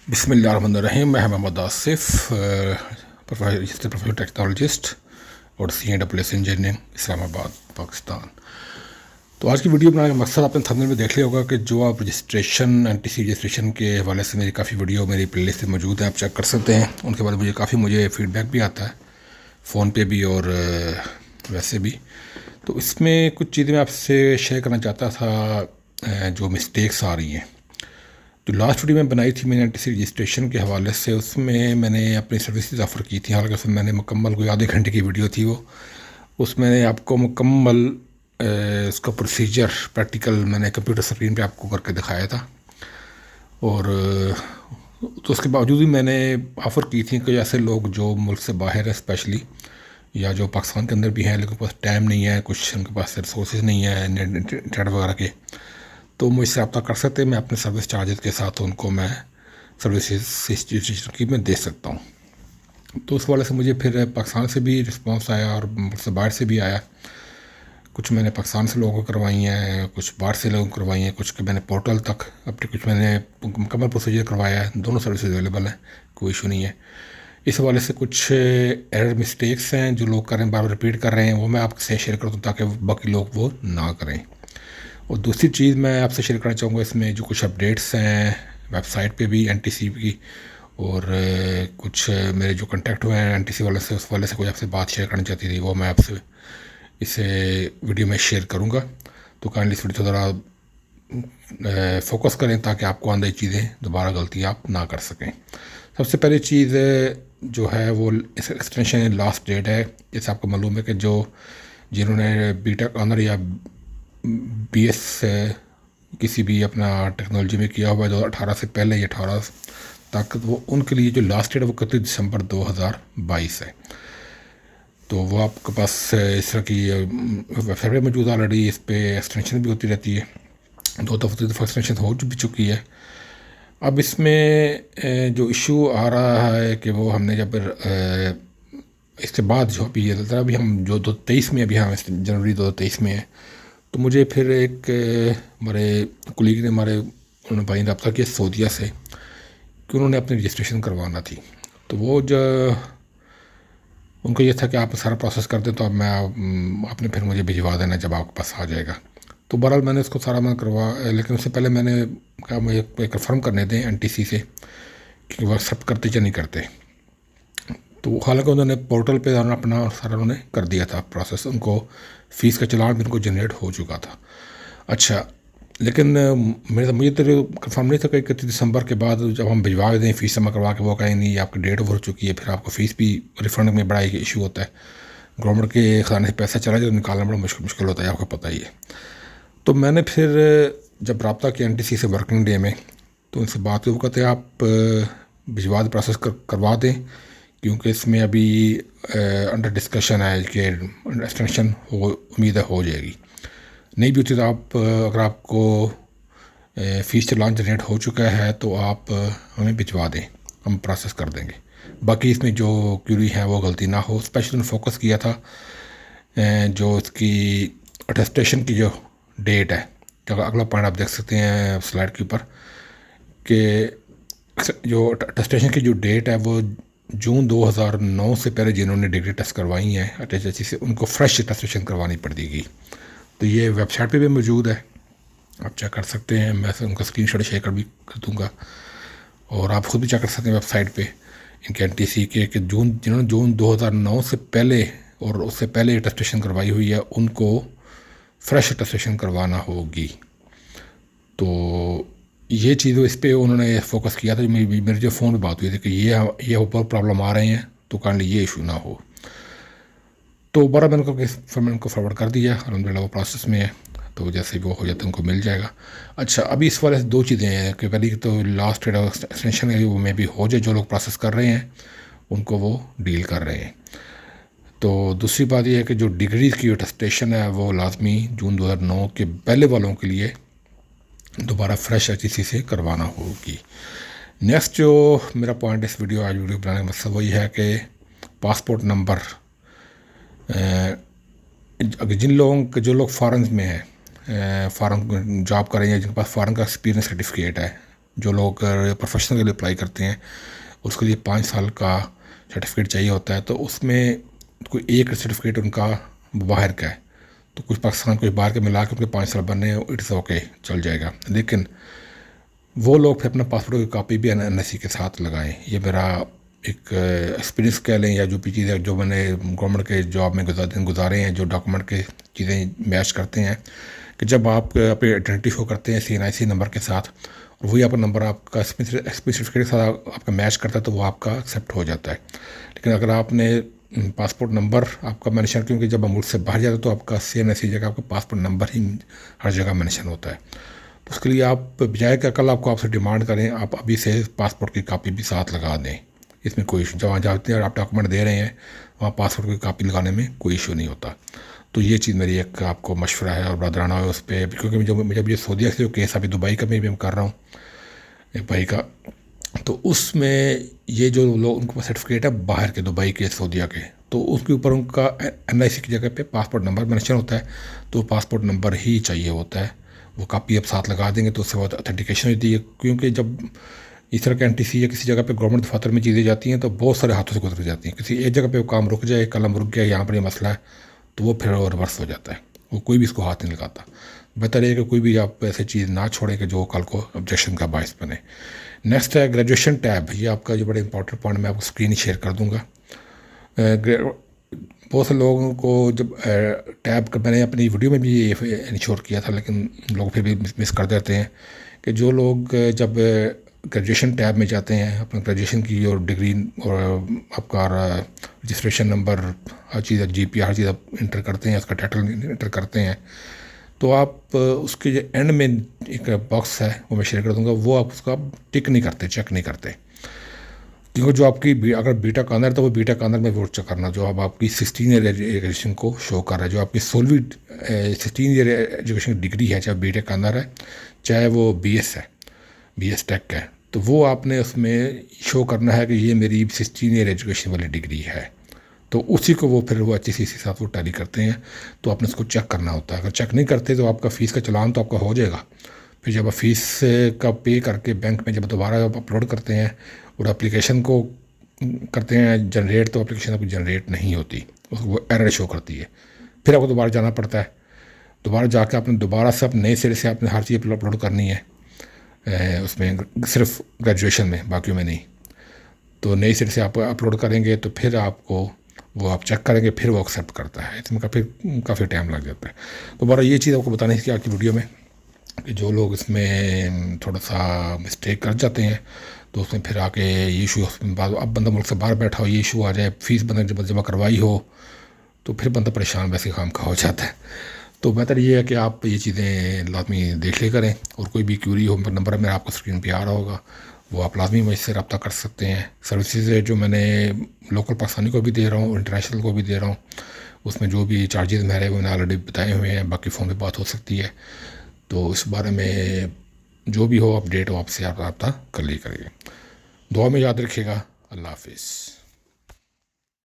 बिस्मिल्लाहिर्रहमानिर्रहीम। मैं Mohammad Asif, professional technologist और CAAS इंजीनियरिंग, इस्लामाबाद, पाकिस्तान। तो आज की वीडियो बनाने का मकसद आपने थंबनेल में देख लिया होगा कि जो आप रजिस्ट्रेशन NTC रजिस्ट्रेशन के हवाले से मेरी काफ़ी वीडियो मेरी प्लेलिस्ट में मौजूद है, आप चेक कर सकते हैं। उनके बाद मुझे फ़ीडबैक भी आता है फ़ोन पे भी और वैसे भी। तो इसमें कुछ चीज़ें मैं आपसे शेयर करना चाहता था जो मिस्टेक्स आ रही हैं। जो लास्ट वीडियो मैं बनाई थी मैंने NTC रजिस्ट्रेशन के हवाले से, उसमें मैंने अपनी सर्विसेज ऑफ़र की थी। हालांकि उसमें मैंने मुकम्मल कोई आधे घंटे की वीडियो थी वो, उसमें मैंने आपको मुकम्मल उसका प्रोसीजर प्रैक्टिकल मैंने कंप्यूटर स्क्रीन पे आपको करके दिखाया था। और तो उसके बावजूद भी मैंने ऑफ़र की थी कि ऐसे लोग जो मुल्क से बाहर है स्पेशली, या जो पाकिस्तान के अंदर भी हैं लेकिन पास टाइम नहीं है, कुछ उनके पास रिसोर्स नहीं है इंटरनेट वगैरह के, तो मुझसे रब्ता कर सकते हैं। मैं अपने सर्विस चार्जेस के साथ उनको मैं सर्विस की मैं दे सकता हूँ। तो उस वाले से मुझे फिर पाकिस्तान से भी रिस्पांस आया और मुझसे बाहर से भी आया। कुछ मैंने पाकिस्तान से लोगों को करवाई हैं, कुछ बाहर से लोगों को करवाई हैं, कुछ के मैंने पोर्टल तक अपने, कुछ मैंने मुकम्मल प्रोसीजर करवाया है। दोनों सर्विस अवेलेबल हैं, कोई इशू नहीं है। इस हवाले से कुछ एरर मिस्टेक्स हैं जो लोग कर रहे हैं, बार बार रिपीट कर रहे हैं, वो मैं आपसे शेयर कर दूँ ताकि बाकी लोग वो ना करें। और दूसरी चीज़ मैं आपसे शेयर करना चाहूँगा, इसमें जो कुछ अपडेट्स हैं वेबसाइट पे भी NTC की, और कुछ मेरे जो कॉन्टैक्ट हुए हैं NTC वाले से, उस वाले से कोई आपसे बात शेयर करनी चाहती थी, वो मैं आपसे इसे वीडियो में शेयर करूँगा। तो काइंडली इस वीडियो को ज़रा फोकस करें ताकि आपको आंदी चीज़ें दोबारा गलती आप ना कर सकें। सबसे पहली चीज़ जो है वो इस एक्सटेंशन लास्ट डेट है। जैसे आपको मालूम है कि जो जिन्होंने BTech ऑनर या BS किसी भी अपना टेक्नोलॉजी में किया हुआ है 2018 से पहले या 18 तक, वो उनके लिए जो लास्ट डेट है वो 31 दिसंबर 2022 है। तो वो आपके पास इस तरह की वेबसाइट पर मौजूद ऑलरेडी, इस पर एक्सटेंशन भी होती रहती है। 2 दफ़ा एक्सटेंशन हो भी चुकी है। अब इसमें जो इशू आ रहा है कि वो हमने जब इसके बाद जो अभी हम जो 2023 में, अभी हम जनवरी 2023 में है, तो मुझे फिर एक हमारे कुलीग ने उन्होंने भाई ने रब्ता किया सऊदीया से कि उन्होंने अपनी रजिस्ट्रेशन करवाना थी। तो वो जो उनको ये था कि आप सारा प्रोसेस कर दें तो अब आपने फिर मुझे भिजवा देना जब आपके पास आ जाएगा। तो बहरहाल मैंने उसको सारा मैं करवा, लेकिन उससे पहले मैंने कहा मुझे कन्फर्म करने दें NTC से कि वो एक्सेप्ट करते या नहीं करते। तो हालांकि उन्होंने पोर्टल पे अपना सारा उन्होंने कर दिया था प्रोसेस, उनको फ़ीस का चलान भी उनको जनरेट हो चुका था। अच्छा, लेकिन मुझे तो कंफर्म नहीं था कि 31 दिसंबर के बाद जब हम भिजवा दें फ़ीस जमा करवा के, वो कहीं नहीं आपकी डेट ओवर हो चुकी है, फिर आपको फ़ीस भी रिफ़ंड में बड़ा एक इशू होता है। गवर्नमेंट के खाने से पैसा चला जाए तो निकालना बड़ा मुश्किल होता है, आपको पता ही है। तो मैंने फिर जब रब्ता किया NTC से वर्किंग डे में, तो उनसे बात हुई, वो कहते आप भिजवा प्रोसेस करवा दें क्योंकि इसमें अभी अंडर डिस्कशन है कि एक्सटेंशन उम्मीद है हो जाएगी। नहीं भी होती तो आप अगर आपको फ़ीस चलान जनरेट हो चुका है तो आप हमें भिजवा दें, हम प्रोसेस कर देंगे। बाकी इसमें जो क्यूरी है वो गलती ना हो। स्पेशली उन्होंने फोकस किया था जो इसकी अटेस्टेशन की जो डेट है, जो अगला पॉइंट आप देख सकते हैं स्लाइड के ऊपर, कि जो अटेस्टेशन की जो डेट है वो जून 2009 से पहले जिन्होंने डिग्री टेस्ट करवाई हैं HSC से, उनको फ्रेश अटेस्टेशन करवानी पड़ेगी। तो ये वेबसाइट पे भी मौजूद है, आप चेक कर सकते हैं। मैं उनका स्क्रीनशॉट शेयर कर दूँगा और आप खुद भी चेक कर सकते हैं वेबसाइट पे इनके NTC के कि जिन्होंने जून 2009 से पहले और उससे पहले अटेस्टेशन करवाई हुई है उनको फ्रेश अटेस्टेशन करवाना होगी। तो ये चीज़ इस पर उन्होंने फोकस किया था। मेरी जो फ़ोन पे बात हुई थी कि ये ऊपर प्रॉब्लम आ रहे हैं, तो काइंडली ये इशू ना हो। तो बड़ा मैंने उनको फॉरवर्ड कर दिया, अलहमदिल्ला वो प्रोसेस में है, तो जैसे वो हो जाता है उनको मिल जाएगा। अच्छा, अभी इस वाले से 2 चीज़ें हैं कि पहली तो लास्ट डेट एक्सटेंशन है वो में भी हो जाए, जो लोग प्रोसेस कर रहे हैं उनको वो डील कर रहे हैं। तो दूसरी बात यह है कि जो डिग्री की अटेस्टेशन है वो लाजमी जून 2009 के पहले वालों के लिए दोबारा फ्रेश HSC से करवाना होगी। नेक्स्ट जो मेरा पॉइंट इस वीडियो बनाने का मकसद वही है कि पासपोर्ट नंबर, जो लोग फ़ॉरेन में हैं, फ़ॉरेन जॉब कर रहे हैं, जिनके पास फ़ॉरेन का एक्सपीरियंस सर्टिफिकेट है, جو لوگ پروفیشنل کے لیے اپلائی کرتے ہیں اس کے لیے 5 سال کا سرٹیفکیٹ چاہیے ہوتا ہے، تو اس میں کوئی ایک سرٹیفکیٹ ان کا باہر کا ہے، تو کچھ پاکستان کوئی باہر کے ملا کے ان کے 5 سال بننے اٹس اوکے چل جائے گا، لیکن وہ لوگ پھر اپنا پاسپورٹ کی کاپی بھی این ایس سی کے ساتھ لگائیں۔ یہ میرا ایک ایکسپیرینس کہہ لیں، یا جو بھی چیزیں جو میں نے گورنمنٹ کے جاب میں گزارے ہیں، جو ڈاکومنٹ کے چیزیں میچ کرتے ہیں، کہ جب آپ اپنی آئیڈینٹی شو کرتے ہیں CNIC نمبر کے ساتھ، اور وہی آپ کا نمبر آپ کا سرٹیفکیٹ کے ساتھ آپ کا میچ کرتا ہے، تو وہ آپ کا ایکسیپٹ ہو جاتا ہے۔ لیکن اگر آپ نے پاسپورٹ نمبر آپ کا مینشن، کیونکہ جب آپ ملک سے باہر جاتے تو آپ کا CNIC جگہ آپ کا پاسپورٹ نمبر ہی ہر جگہ مینشن ہوتا ہے، تو اس کے لیے آپ بجائے کہ کل آپ سے ڈیمانڈ کریں، آپ ابھی سے پاسپورٹ کی کاپی بھی ساتھ لگا دیں۔ اس میں کوئی ایشو، جہاں جاتے ہیں اور آپ ڈاکومنٹ دے رہے ہیں وہاں پاسپورٹ کی کاپی لگانے میں کوئی ایشو نہیں ہوتا۔ تو یہ چیز میری ایک آپ کو مشورہ ہے اور برادرانہ ہے اس پہ، کیونکہ جب یہ سعودیہ سے جو کیس ابھی دبئی کا میں بھی کر رہا ہوں ایک بھائی کا، تو اس میں یہ جو لوگ ان کے پاس سرٹیفکیٹ ہے باہر کے، دبئی کے، سعودیہ کے، تو اس کے اوپر ان کا NIC کی جگہ پہ پاسپورٹ نمبر مینشن ہوتا ہے، تو پاسپورٹ نمبر ہی چاہیے ہوتا ہے، وہ کاپی آپ ساتھ لگا دیں گے تو اس سے بہت اتھینٹیکیشن ہوتی ہے۔ کیونکہ جب اس طرح کے NTC یا کسی جگہ پہ گورنمنٹ دفاتر میں چیزیں جاتی ہیں تو بہت سارے ہاتھوں سے گزر جاتی ہیں، کسی ایک جگہ پہ وہ کام رک جائے، قلم رک گیا، یہاں پر یہ مسئلہ ہے، تو وہ پھر ریورس ہو جاتا ہے، وہ کوئی بھی اس کو ہاتھ نہیں لگاتا۔ بہتر ہے کہ کوئی بھی آپ ایسی چیز نہ چھوڑیں کہ جو کل کو آبجیکشن کا باعث بنے۔ نیکسٹ ہے گریجویشن ٹیب، یہ آپ کا جو بڑے امپورٹنٹ پوائنٹ، میں آپ کو اسکرین شیئر کر دوں گا۔ بہت سے لوگوں کو جب ٹیب میں نے اپنی ویڈیو میں بھی یہ انشور کیا تھا، لیکن لوگ پھر بھی مس کر دیتے ہیں کہ جو لوگ جب گریجویشن ٹیب میں جاتے ہیں، اپنے گریجویشن کی اور ڈگری اور آپ کا رجسٹریشن نمبر، ہر چیز GPA ہر چیز آپ انٹر کرتے ہیں، اس کا ٹائٹل انٹر کرتے ہیں، تو آپ اس کے جو اینڈ میں ایک باکس ہے وہ میں شیئر کر دوں گا، وہ آپ اس کا ٹک نہیں کرتے، چیک نہیں کرتے، کیونکہ جو آپ کی اگر بیٹا کا آنر ہے تو وہ بیٹا کا آنر میں ووٹ چیک کرنا، جو اب آپ کی 16 ایئر ایجوکیشن کو شو کر رہا ہے، جو آپ کی 16 ایئر ایجوکیشن ڈگری ہے، چاہے بیٹے کا آنر ہے، چاہے وہ BS ہے، BS ٹیک ہے، تو وہ آپ نے اس میں شو کرنا ہے کہ یہ میری 16 ایئر ایجوکیشن والی ڈگری ہے، تو اسی کو وہ پھر وہ HSC کے ساتھ وہ ٹیلی کرتے ہیں، تو آپ نے اس کو چیک کرنا ہوتا ہے۔ اگر چیک نہیں کرتے تو آپ کا فیس کا چلان تو آپ کا ہو جائے گا، پھر جب آپ فیس کا پے کر کے بینک میں جب دوبارہ اپلوڈ کرتے ہیں اور اپلیکیشن کو کرتے ہیں جنریٹ، تو اپلیکیشن آپ کی جنریٹ نہیں ہوتی، وہ ایرر شو کرتی ہے، پھر آپ کو دوبارہ جانا پڑتا ہے، دوبارہ جا کے آپ نے دوبارہ سے نئے سرے سے آپ نے ہر چیز اپلوڈ کرنی ہے، اس میں صرف گریجویشن میں، باقیوں میں نہیں، تو نئی سرے سے آپ اپلوڈ کریں گے تو پھر آپ کو وہ آپ چیک کریں گے، پھر وہ ایکسیپٹ کرتا ہے، اس میں کافی ٹائم لگ جاتا ہے۔ تو بارہ یہ چیز آپ کو بتانی تھی آج کی ویڈیو میں، کہ جو لوگ اس میں تھوڑا سا مسٹیک کر جاتے ہیں تو اس میں پھر آ کے یہ ایشو، اب بندہ ملک سے باہر بیٹھا ہو، یہ ایشو آ جائے، فیس بندہ جب جمع کروائی ہو تو پھر بندہ پریشان ویسے کام کا ہو جاتا ہے۔ تو بہتر یہ ہے کہ آپ یہ چیزیں لازمی دیکھ لے کریں، اور کوئی بھی کیوری ہو، نمبر میرا آپ کو اسکرین پہ آ رہا ہوگا، وہ آپ لازمی مجھ سے رابطہ کر سکتے ہیں۔ سروسز جو میں نے لوکل پاکستانی کو بھی دے رہا ہوں، انٹرنیشنل کو بھی دے رہا ہوں، اس میں جو بھی چارجز میرے وہ میں نے آلریڈی بتائے ہوئے ہیں، باقی فون پہ بات ہو سکتی ہے، تو اس بارے میں جو بھی ہو اپڈیٹ ہو آپ سے آپ رابطہ کر لی کریے۔ دعا میں یاد رکھیے گا۔ اللہ حافظ۔